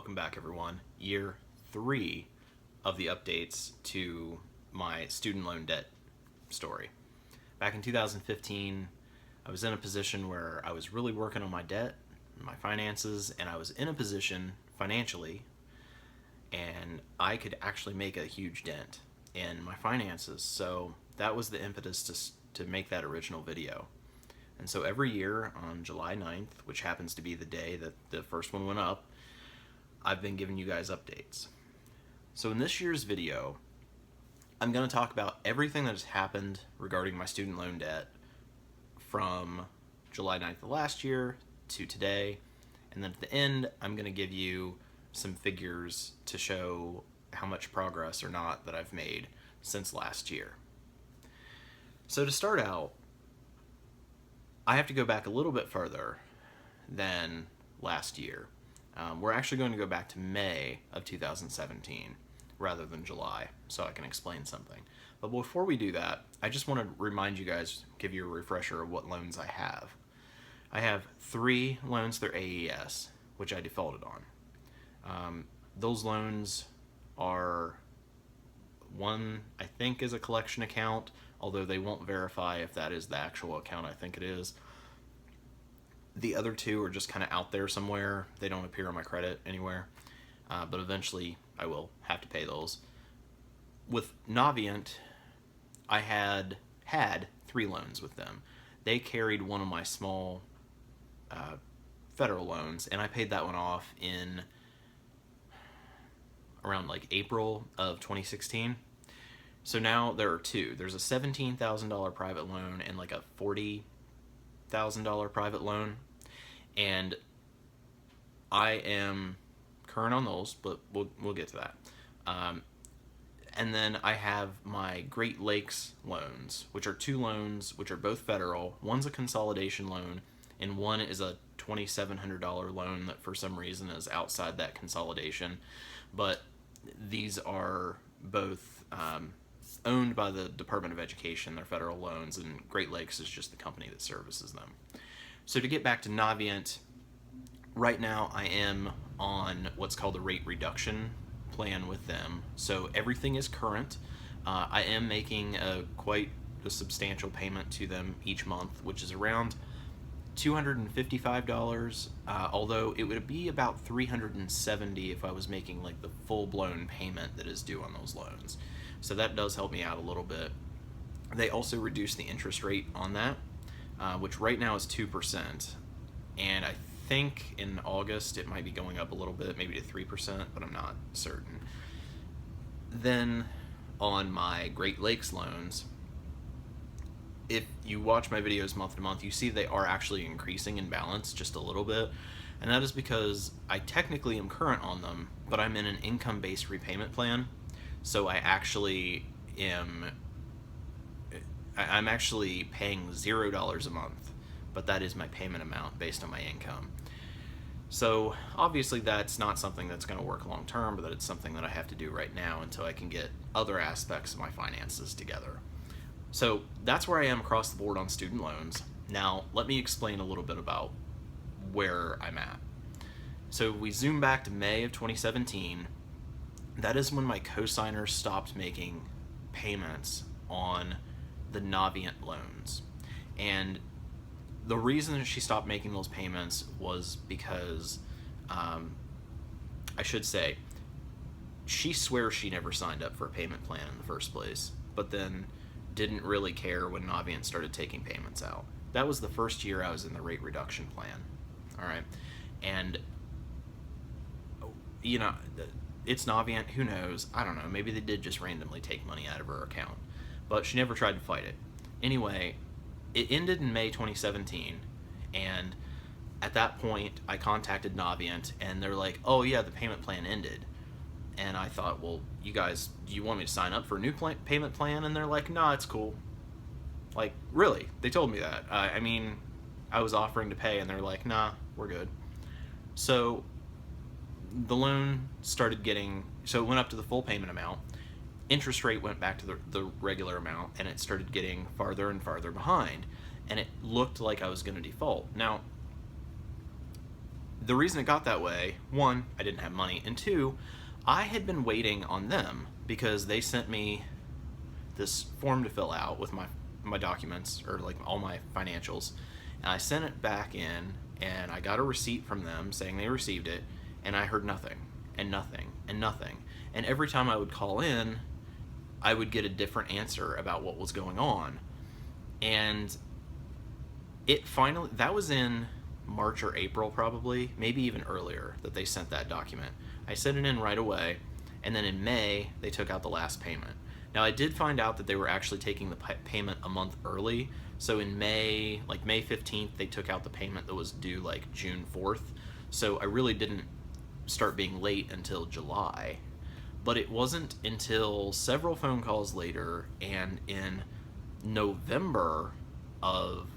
Welcome back, everyone. Year 3 of the updates to my student loan debt story. Back in 2015, I was in a position where I was really working on my debt, my finances, and I was in a position financially, and I could actually make a huge dent in my finances. So that was the impetus to make that original video. And so every year on July 9th, which happens to be the day that the first one went up, I've been giving you guys updates. So in this year's video, I'm going to talk about everything that has happened regarding my student loan debt from July 9th of last year to today. And then at the end, I'm going to give you some figures to show how much progress or not that I've made since last year. So to start out, I have to go back a little bit further than last year. We're actually going to go back to May of 2017 rather than July, so I can explain something. But before we do that, I just want to remind you guys, give you a refresher of what loans I have. I have 3 loans through AES, which I defaulted on. Those loans are, one I think is a collection account, although they won't verify if that is the actual account I think it is. The other 2 are just kind of out there somewhere. They don't appear on my credit anywhere, but eventually I will have to pay those. With Navient, I had 3 loans with them. They carried one of my small federal loans, and I paid that one off in around like April of 2016. So now there are 2. There's a $17,000 private loan and like a $40,000 private loan, and I am current on those, but we'll get to that. And then I have my Great Lakes loans, which are 2 loans, which are both federal. One's a consolidation loan, and one is a $2,700 loan that for some reason is outside that consolidation. But these are both owned by the Department of Education. They're federal loans, and Great Lakes is just the company that services them. So to get back to Navient, right now I am on what's called a rate reduction plan with them. So everything is current. I am making quite a substantial payment to them each month, which is around $255, although it would be about $370 if I was making like the full-blown payment that is due on those loans. So that does help me out a little bit. They also reduced the interest rate on that, which right now is 2%, and I think in August it might be going up a little bit, maybe to 3%, but I'm not certain. Then on my Great Lakes loans, if you watch my videos month to month, you see they are actually increasing in balance just a little bit, and that is because I technically am current on them, but I'm in an income-based repayment plan, so I'm actually paying $0 a month, but that is my payment amount based on my income. So obviously that's not something that's going to work long term, but that it's something that I have to do right now until I can get other aspects of my finances together. So that's where I am across the board on student loans. Now let me explain a little bit about where I'm at. So we zoom back to May of 2017. That is when my co-signer stopped making payments on the Navient loans. And the reason that she stopped making those payments was because, I should say, she swears she never signed up for a payment plan in the first place, but then didn't really care when Navient started taking payments out. That was the first year I was in the rate reduction plan. All right. And, you know, it's Navient, who knows? I don't know. Maybe they did just randomly take money out of her account, but she never tried to fight it. Anyway, it ended in May 2017, and at that point, I contacted Navient, and they're like, oh yeah, the payment plan ended. And I thought, well, you guys, do you want me to sign up for a new payment plan? And they're like, nah, it's cool. Like, really? They told me that. I mean, I was offering to pay, and they're like, nah, we're good. So the loan started getting, so it went up to the full payment amount. Interest rate went back to the regular amount, and it started getting farther and farther behind, and it looked like I was going to default. Now, the reason it got that way, one, I didn't have money, and two, I had been waiting on them because they sent me this form to fill out with my documents, or like all my financials, and I sent it back in, and I got a receipt from them saying they received it, and I heard nothing and nothing and nothing. And every time I would call in, I would get a different answer about what was going on. And it finally, that was in March or April probably, maybe even earlier, that they sent that document. I sent it in right away, and then in May they took out the last payment. Now I did find out that they were actually taking the payment a month early, so in May, like May 15th, they took out the payment that was due like June 4th, so I really didn't start being late until July. But it wasn't until several phone calls later, and in November of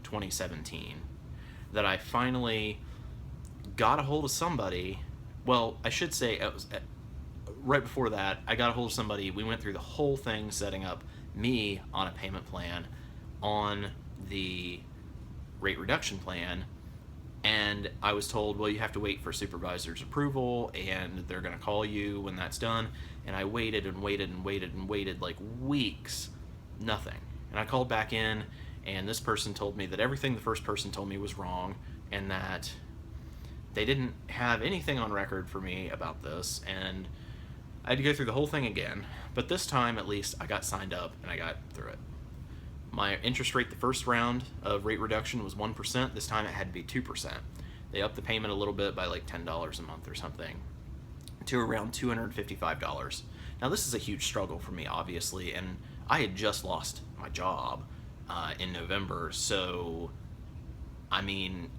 2017, that I finally got a hold of somebody. Well, I should say it was right before that, I got a hold of somebody. We went through the whole thing setting up me on a payment plan on the rate reduction plan, and I was told, well, you have to wait for supervisor's approval, and they're going to call you when that's done. And I waited and waited and waited and waited like weeks, nothing. And I called back in, and this person told me that everything the first person told me was wrong, and that they didn't have anything on record for me about this, and I had to go through the whole thing again. But this time, at least, I got signed up and I got through it. My interest rate the first round of rate reduction was 1%. This time it had to be 2%. They upped the payment a little bit by like $10 a month or something to around $255. Now this is a huge struggle for me, obviously, and I had just lost my job in November, so I mean,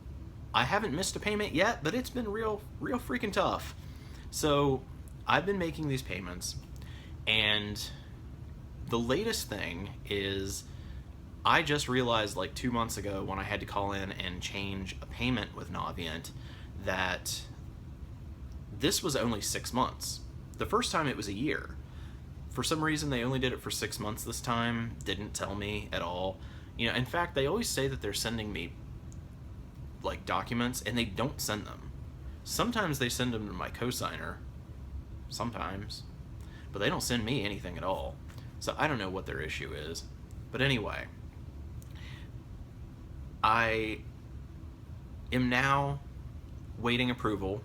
I haven't missed a payment yet, but it's been real freaking tough. So I've been making these payments, and the latest thing is I just realized like 2 months ago when I had to call in and change a payment with Navient that this was only 6 months. The first time it was a year. For some reason they only did it for 6 months this time, didn't tell me at all. You know, in fact, they always say that they're sending me like documents, and they don't send them. Sometimes they send them to my cosigner, sometimes, but they don't send me anything at all. So I don't know what their issue is. But anyway, I am now waiting approval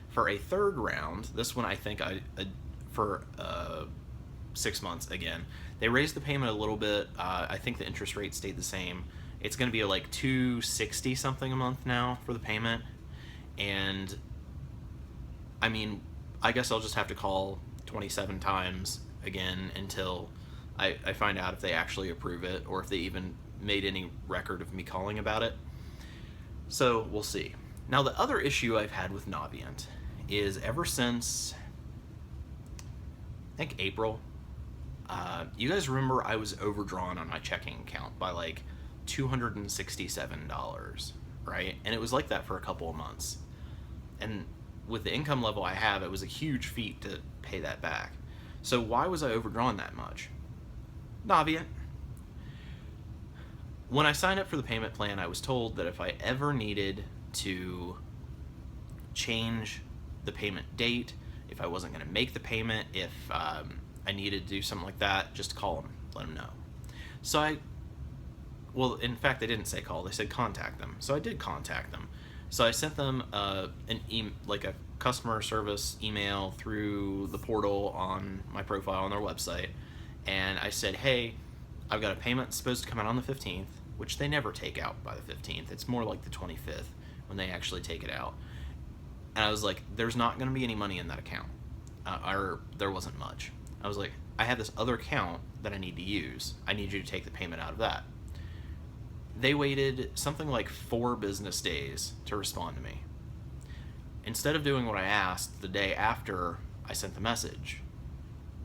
for a third round. This one I think for 6 months again. They raised the payment a little bit. I think the interest rate stayed the same. It's going to be like $260 something a month now for the payment. And I mean, I guess I'll just have to call 27 times again until I find out if they actually approve it, or if they even made any record of me calling about it. So we'll see. Now the other issue I've had with Navient is ever since I think April, you guys remember I was overdrawn on my checking account by like $267, right? And it was like that for a couple of months. And with the income level I have, it was a huge feat to pay that back. So why was I overdrawn that much? Navient. When I signed up for the payment plan, I was told that if I ever needed to change the payment date, if I wasn't going to make the payment, if I needed to do something like that, just call them, let them know. So well, in fact, they didn't say call, they said contact them. So I did contact them. So I sent them like a customer service email through the portal on my profile on their website, and I said, hey, I've got a payment supposed to come out on the 15th, which they never take out by the 15th. It's more like the 25th when they actually take it out. And I was like, there's not going to be any money in that account. Or there wasn't much. I was like, I have this other account that I need to use. I need you to take the payment out of that. They waited something like 4 business days to respond to me. Instead of doing what I asked the day after I sent the message,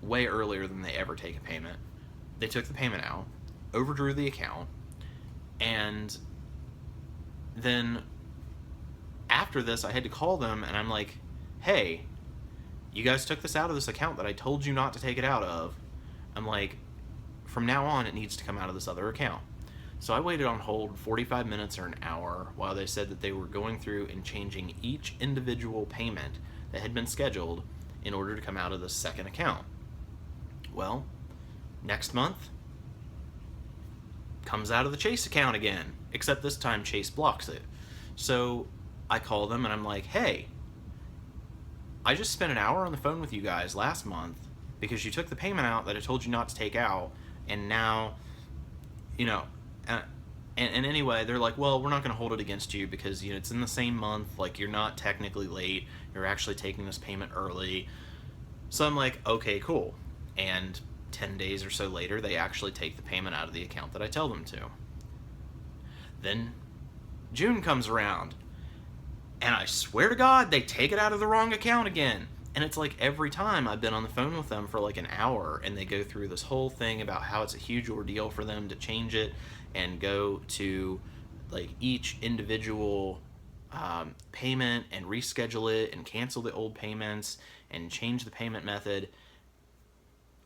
way earlier than they ever take a payment, they took the payment out, overdrew the account, and then after this I had to call them, and I'm like, hey, you guys took this out of this account that I told you not to take it out of. I'm like, from now on it needs to come out of this other account. So I waited on hold 45 minutes or an hour while they said that they were going through and changing each individual payment that had been scheduled in order to come out of the second account. Well, next month comes out of the Chase account again, except this time Chase blocks it. So I call them and I'm like, hey, I just spent an hour on the phone with you guys last month because you took the payment out that I told you not to take out, and now, you know, and anyway, they're like, well, we're not going to hold it against you because, you know, it's in the same month, like, you're not technically late, you're actually taking this payment early. So I'm like, okay, cool. And 10 days or so later, they actually take the payment out of the account that I tell them to. Then June comes around, and I swear to God, they take it out of the wrong account again. And it's like every time I've been on the phone with them for like an hour, and they go through this whole thing about how it's a huge ordeal for them to change it and go to like each individual payment and reschedule it and cancel the old payments and change the payment method.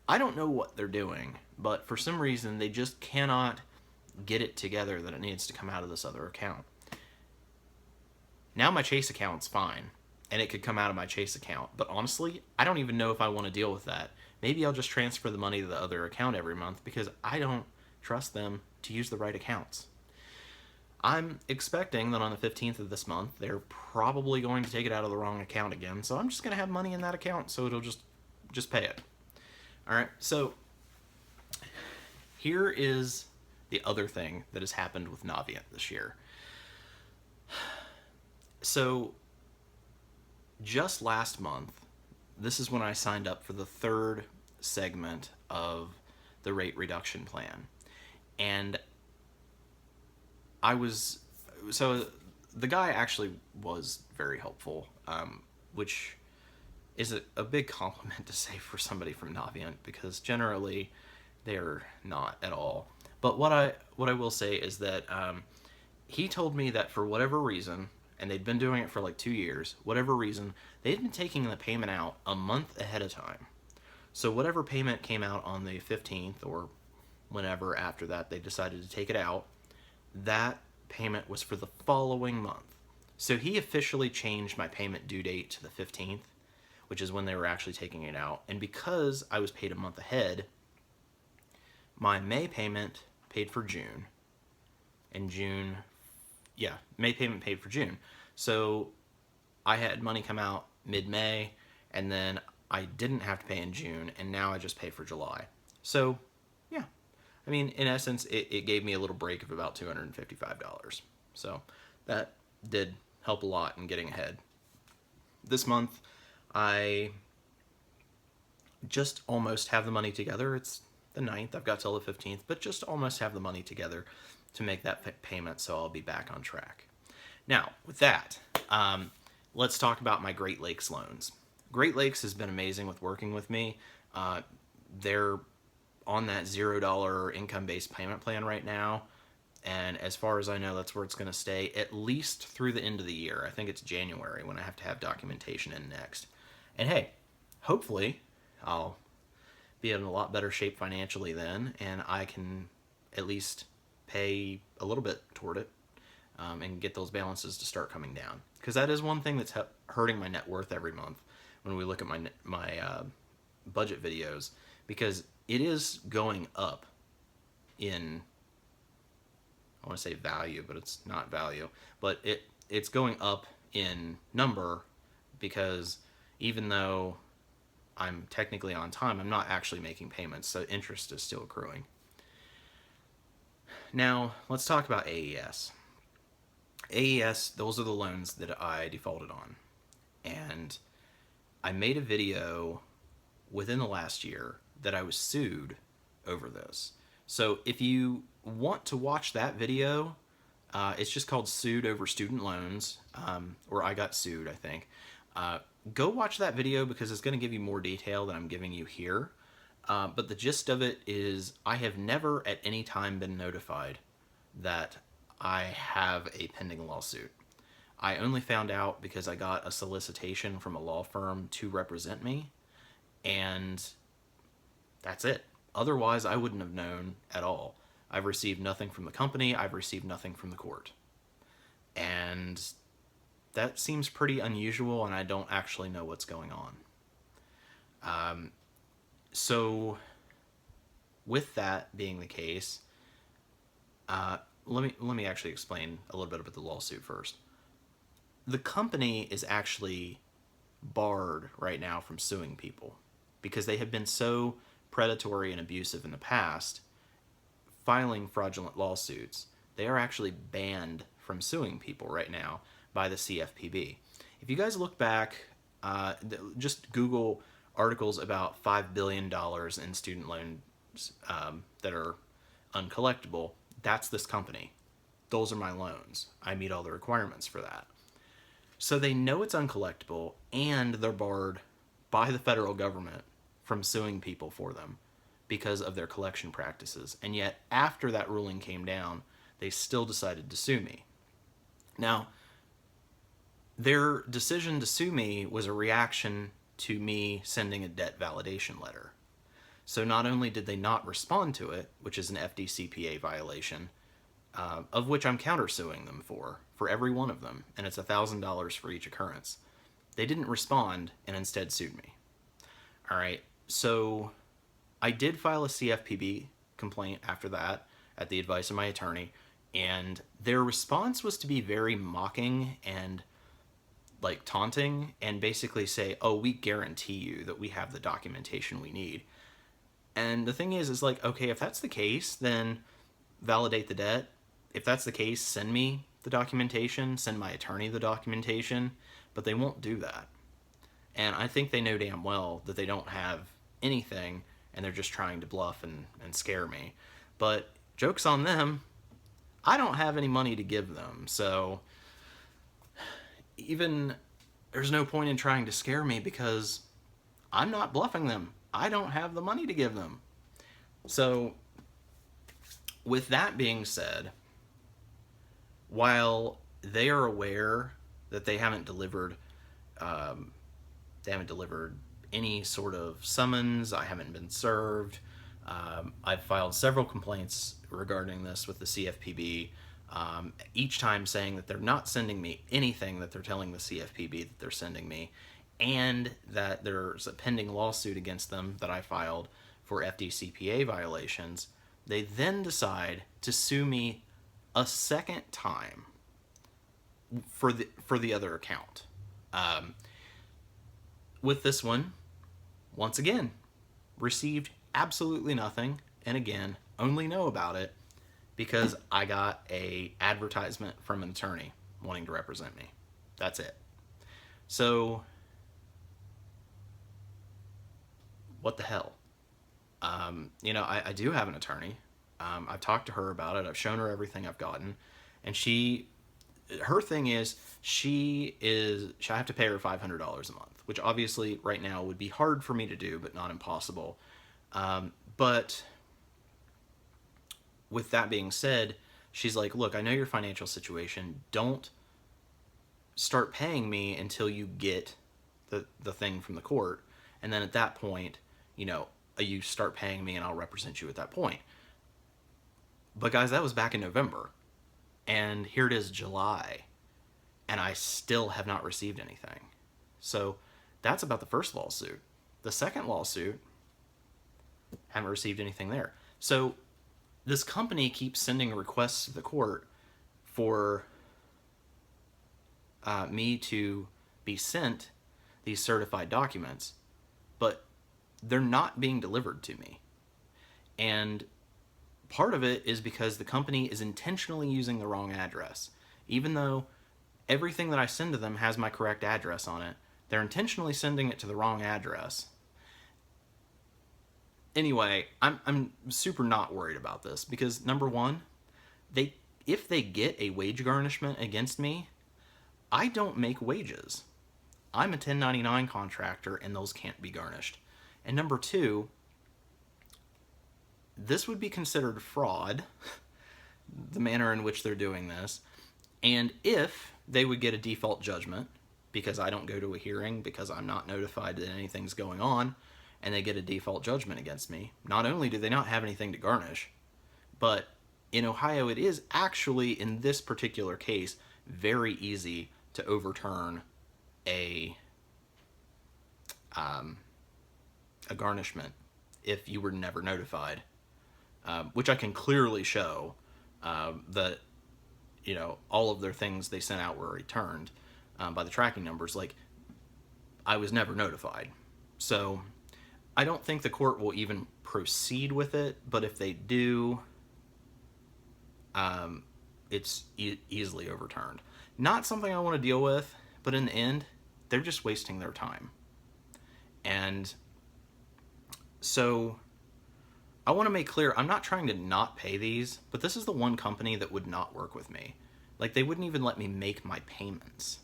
I don't know what they're doing, but for some reason they just cannot get it together that it needs to come out of this other account. Now my Chase account's fine, and it could come out of my Chase account, but honestly, I don't even know if I want to deal with that. Maybe I'll just transfer the money to the other account every month because I don't trust them to use the right accounts. I'm expecting that on the 15th of this month, they're probably going to take it out of the wrong account again, so I'm just going to have money in that account, so it'll just pay it. All right, so here is the other thing that has happened with Navient this year. So just last month, this is when I signed up for the third segment of the rate reduction plan. And so the guy actually was very helpful, which is a big compliment to say for somebody from Navient, because generally they're not at all. But what I will say is that he told me that for whatever reason, and they'd been doing it for like 2 years, whatever reason, they'd been taking the payment out a month ahead of time. So whatever payment came out on the 15th or whenever after that they decided to take it out, that payment was for the following month. So he officially changed my payment due date to the 15th, which is when they were actually taking it out. And because I was paid a month ahead, my May payment paid for June, and May payment paid for June. So I had money come out mid-May, and then I didn't have to pay in June, and now I just pay for July. So, yeah. I mean, in essence, it gave me a little break of about $255. So that did help a lot in getting ahead. This month, I just almost have the money together. It's the 9th. I've got till the 15th, but just almost have the money together to make that payment, so I'll be back on track. Now, with that, let's talk about my Great Lakes loans. Great Lakes has been amazing with working with me. They're on that $0 income-based payment plan right now, and as far as I know, that's where it's going to stay at least through the end of the year. I think it's January when I have to have documentation in next. And hey, hopefully I'll be in a lot better shape financially then, and I can at least pay a little bit toward it and get those balances to start coming down. Because that is one thing that's hurting my net worth every month when we look at my budget videos, because it is going up in, I want to say value, but it's not value, but it's going up in number, because even though I'm technically on time, I'm not actually making payments, so interest is still accruing. Now, let's talk about AES. AES, those are the loans that I defaulted on. And I made a video within the last year that I was sued over this. So if you want to watch that video, it's just called Sued Over Student Loans, or I Got Sued, I think. Go watch that video because it's going to give you more detail than I'm giving you here. But the gist of it is I have never at any time been notified that I have a pending lawsuit. I only found out because I got a solicitation from a law firm to represent me, and that's it. Otherwise, I wouldn't have known at all. I've received nothing from the company. I've received nothing from the court. And that seems pretty unusual, and I don't actually know what's going on. So, with that being the case, let me actually explain a little bit about the lawsuit first. The company is actually barred right now from suing people because they have been so predatory and abusive in the past, filing fraudulent lawsuits. They are actually banned from suing people right now by the CFPB. If you guys look back, just Google articles about $5 billion in student loans that are uncollectible. That's this company. Those are my loans. I meet all the requirements for that. So they know it's uncollectible, and they're barred by the federal government from suing people for them because of their collection practices. And yet, after that ruling came down, they still decided to sue me. Now, their decision to sue me was a reaction to me sending a debt validation letter. So not only did they not respond to it, which is an FDCPA violation, of which I'm countersuing them for every one of them, and it's $1,000 for each occurrence. They didn't respond and instead sued me. All right, so I did file a CFPB complaint after that at the advice of my attorney, and their response was to be very mocking and like taunting and basically say, oh, we guarantee you that we have the documentation we need. And the thing is like, okay, if that's the case, then validate the debt. If that's the case, send me the documentation, send my attorney the documentation, but they won't do that. And I think they know damn well that they don't have anything, and they're just trying to bluff and scare me. But joke's on them. I don't have any money to give them, so even there's no point in trying to scare me because I'm not bluffing them. I don't have the money to give them. So with that being said, while they are aware that they haven't delivered any sort of summons, I haven't been served. I've filed several complaints regarding this with the CFPB, each time saying that they're not sending me anything that they're telling the CFPB that they're sending me, and that there's a pending lawsuit against them that I filed for FDCPA violations. They then decide to sue me a second time for the other account. With this one, once again, received absolutely nothing, and again, only know about it because I got a advertisement from an attorney wanting to represent me. That's it. So, what the hell? I do have an attorney. I've talked to her about it. I've shown her everything I've gotten, and her thing is I have to pay her $500 a month, which obviously right now would be hard for me to do, but not impossible. But with that being said, she's like, look, I know your financial situation. Don't start paying me until you get the thing from the court. And then at that point, you start paying me and I'll represent you at that point. But guys, that was back in November. And here it is July. And I still have not received anything. So that's about the first lawsuit. The second lawsuit, haven't received anything there. So this company keeps sending requests to the court for me to be sent these certified documents, but they're not being delivered to me. And part of it is because the company is intentionally using the wrong address. Even though everything that I send to them has my correct address on it, they're intentionally sending it to the wrong address. Anyway, I'm super not worried about this because, number one, if they get a wage garnishment against me, I don't make wages. I'm a 1099 contractor and those can't be garnished. And number two, this would be considered fraud, the manner in which they're doing this. And if they would get a default judgment, because I don't go to a hearing, because I'm not notified that anything's going on, and they get a default judgment against me, not only do they not have anything to garnish, but in Ohio, it is actually, in this particular case, very easy to overturn a a garnishment if you were never notified, which I can clearly show that all of their things they sent out were returned by the tracking numbers. Like, I was never notified, so I don't think the court will even proceed with it. But if they do, it's easily overturned. Not something I want to deal with, but in the end, they're just wasting their time. And so I want to make clear, I'm not trying to not pay these, but this is the one company that would not work with me. Like, they wouldn't even let me make my payments.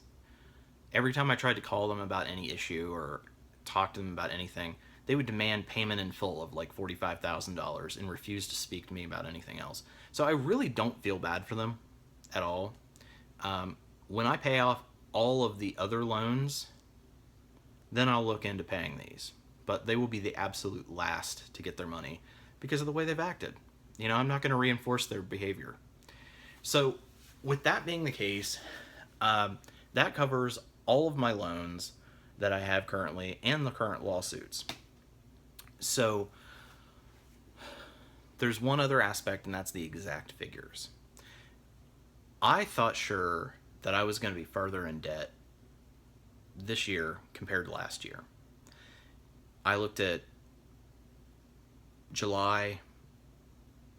Every time I tried to call them about any issue or talk to them about anything, they would demand payment in full of like $45,000 and refuse to speak to me about anything else. So I really don't feel bad for them at all. When I pay off all of the other loans, then I'll look into paying these. But they will be the absolute last to get their money because of the way they've acted. I'm not going to reinforce their behavior. So with that being the case, that covers all of my loans that I have currently and the current lawsuits. So there's one other aspect, and that's the exact figures. I thought sure that I was going to be further in debt this year compared to last year. I looked at July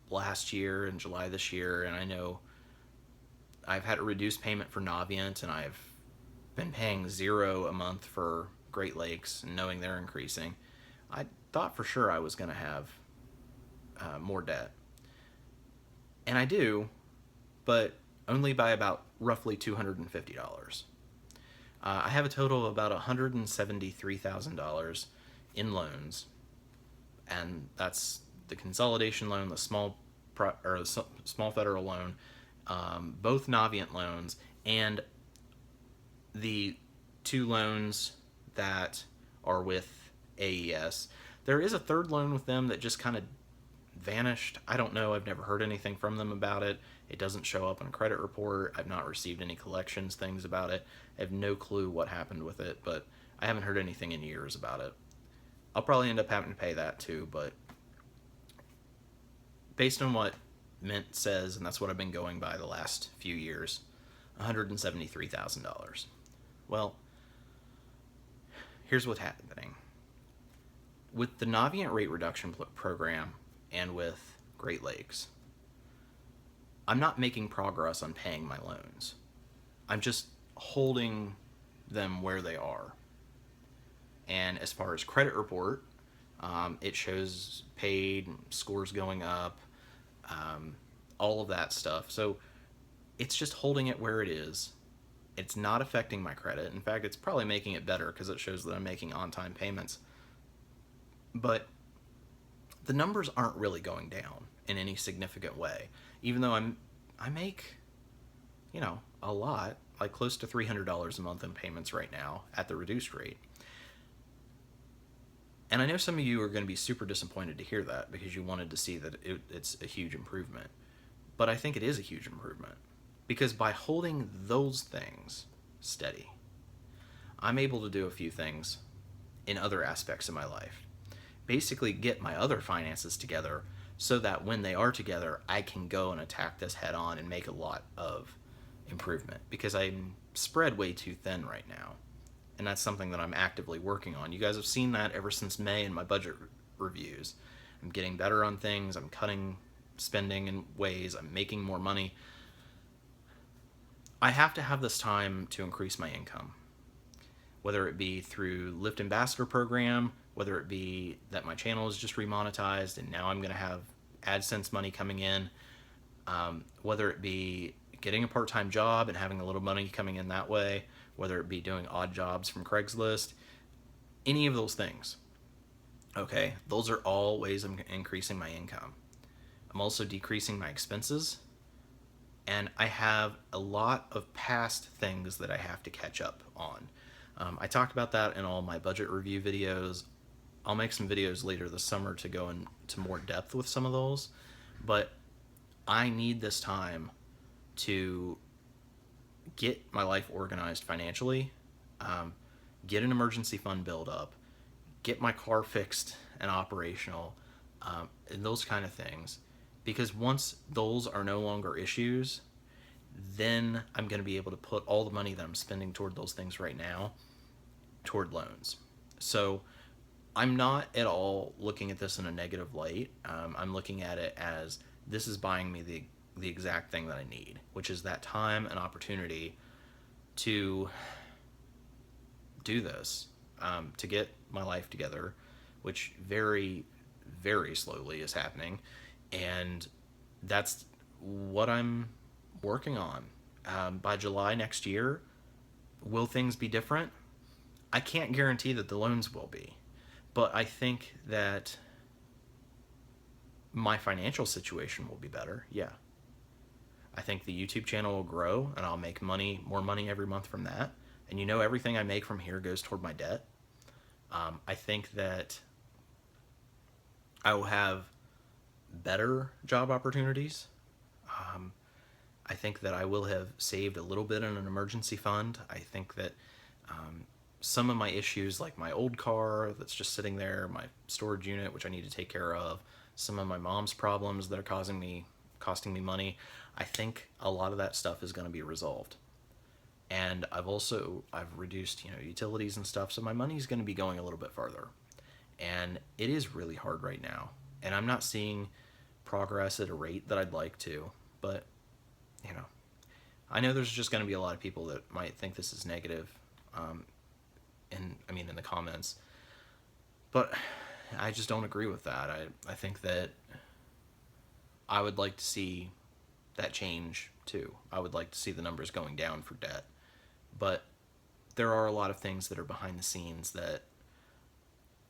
last year and July this year, and I know I've had a reduced payment for Navient, and I've been paying $0 a month for Great Lakes, and knowing they're increasing, I thought for sure I was going to have more debt. And I do, but only by about roughly $250. I have a total of about $173,000 in loans, and that's the consolidation loan, the small federal loan, both Navient loans, and the 2 loans that are with AES. There is a third loan with them that just kind of vanished. I don't know. I've never heard anything from them about it. It doesn't show up on a credit report. I've not received any collections things about it. I have no clue what happened with it, but I haven't heard anything in years about it. I'll probably end up having to pay that too, but based on what Mint says, and that's what I've been going by the last few years, $173,000. Well, here's what's happening. With the Navient rate reduction program and with Great Lakes, I'm not making progress on paying my loans. I'm just holding them where they are. And as far as credit report, it shows paid, scores going up, all of that stuff. So it's just holding it where it is. It's not affecting my credit. In fact, it's probably making it better because it shows that I'm making on-time payments. But the numbers aren't really going down in any significant way, even though I make, a lot, like close to $300 a month in payments right now at the reduced rate. And I know some of you are going to be super disappointed to hear that because you wanted to see that it's a huge improvement. But I think it is a huge improvement because by holding those things steady, I'm able to do a few things in other aspects of my life. Basically get my other finances together so that when they are together, I can go and attack this head on and make a lot of improvement because I'm spread way too thin right now. And that's something that I'm actively working on. You guys have seen that ever since May in my budget reviews. I'm getting better on things. I'm cutting spending in ways. I'm making more money. I have to have this time to increase my income, whether it be through Lyft Ambassador Program, whether it be that my channel is just remonetized and now I'm going to have AdSense money coming in, whether it be getting a part-time job and having a little money coming in that way, whether it be doing odd jobs from Craigslist, any of those things. Okay, those are all ways I'm increasing my income. I'm also decreasing my expenses, and I have a lot of past things that I have to catch up on. I talked about that in all my budget review videos. I'll make some videos later this summer to go into more depth with some of those, but I need this time to get my life organized financially, um, get an emergency fund build up, get my car fixed and operational, and those kind of things. Because once those are no longer issues, then I'm going to be able to put all the money that I'm spending toward those things right now toward loans. So I'm not at all looking at this in a negative light. I'm looking at it as this is buying me the exact thing that I need, which is that time and opportunity to do this, to get my life together, which very, very slowly is happening. And that's what I'm working on. By July next year, will things be different? I can't guarantee that the loans will be, but I think that my financial situation will be better. Yeah. I think the YouTube channel will grow and I'll make more money every month from that. And everything I make from here goes toward my debt. I think that I will have better job opportunities. I think that I will have saved a little bit in an emergency fund. I think that some of my issues, like my old car that's just sitting there, my storage unit, which I need to take care of, some of my mom's problems that are costing me money, I think a lot of that stuff is going to be resolved. And I've reduced utilities and stuff, so my money's going to be going a little bit farther. And it is really hard right now, and I'm not seeing progress at a rate that I'd like to. But I know there's just going to be a lot of people that might think this is negative, in the comments, but I just don't agree with that. I think that I would like to see that change too. I would like to see the numbers going down for debt, but there are a lot of things that are behind the scenes that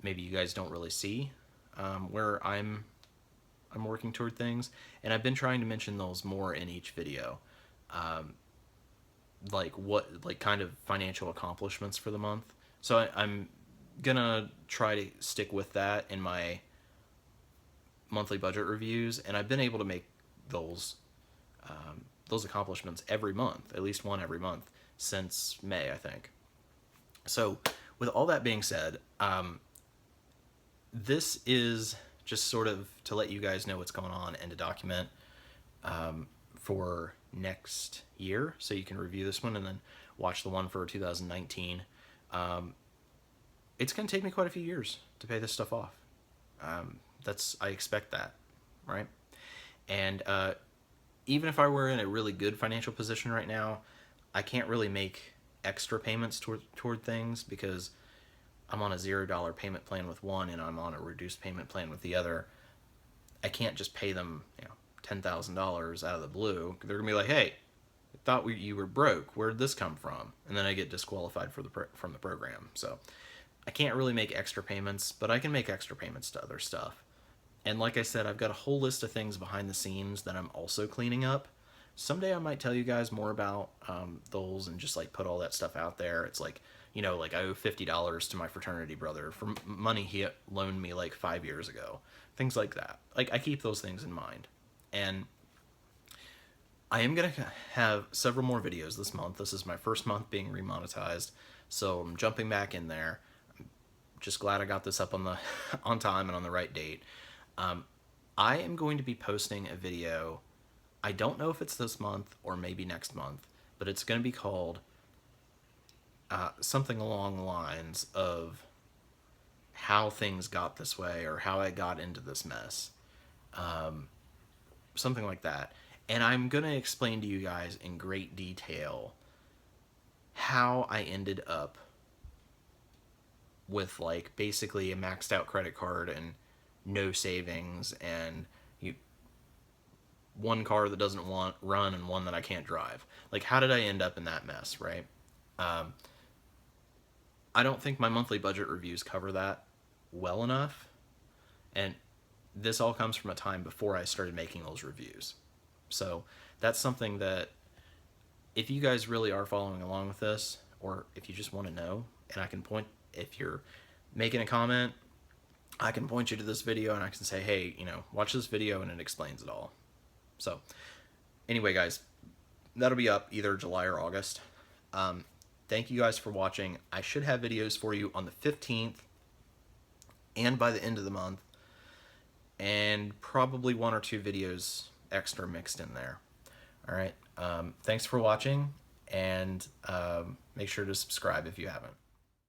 maybe you guys don't really see, where I'm working toward things, and I've been trying to mention those more in each video, like kind of financial accomplishments for the month. So I'm gonna try to stick with that in my monthly budget reviews, and I've been able to make those accomplishments every month, at least one every month since May, I think. So with all that being said, this is just sort of to let you guys know what's going on and to document for next year, so you can review this one and then watch the one for 2019. It's going to take me quite a few years to pay this stuff off. I expect that, right? And even if I were in a really good financial position right now, I can't really make extra payments toward things because I'm on a $0 payment plan with one and I'm on a reduced payment plan with the other. I can't just pay them, $10,000 out of the blue. They're gonna be like, "Hey, I thought you were broke. Where'd this come from?" And then I get disqualified from the program. So I can't really make extra payments, but I can make extra payments to other stuff. And like I said, I've got a whole list of things behind the scenes that I'm also cleaning up. Someday I might tell you guys more about those and just put all that stuff out there. It's like I owe $50 to my fraternity brother for money he loaned me 5 years ago. Things like that. I keep those things in mind. And I am going to have several more videos this month. This is my first month being remonetized, so I'm jumping back in there. I'm just glad I got this up on time and on the right date. I am going to be posting a video. I don't know if it's this month or maybe next month, but it's going to be called something along the lines of how things got this way or how I got into this mess. Something like that. And I'm going to explain to you guys in great detail how I ended up with basically a maxed out credit card and no savings and one car that doesn't run and one that I can't drive. How did I end up in that mess, right? I don't think my monthly budget reviews cover that well enough, and this all comes from a time before I started making those reviews. So that's something that if you guys really are following along with this, or if you just want to know, and I can point, if you're making a comment, I can point you to this video and I can say, hey, watch this video and it explains it all. So anyway, guys, that'll be up either July or August. Thank you guys for watching. I should have videos for you on the 15th and by the end of the month, and probably 1 or 2 videos extra mixed in there. All right. Thanks for watching, and make sure to subscribe if you haven't.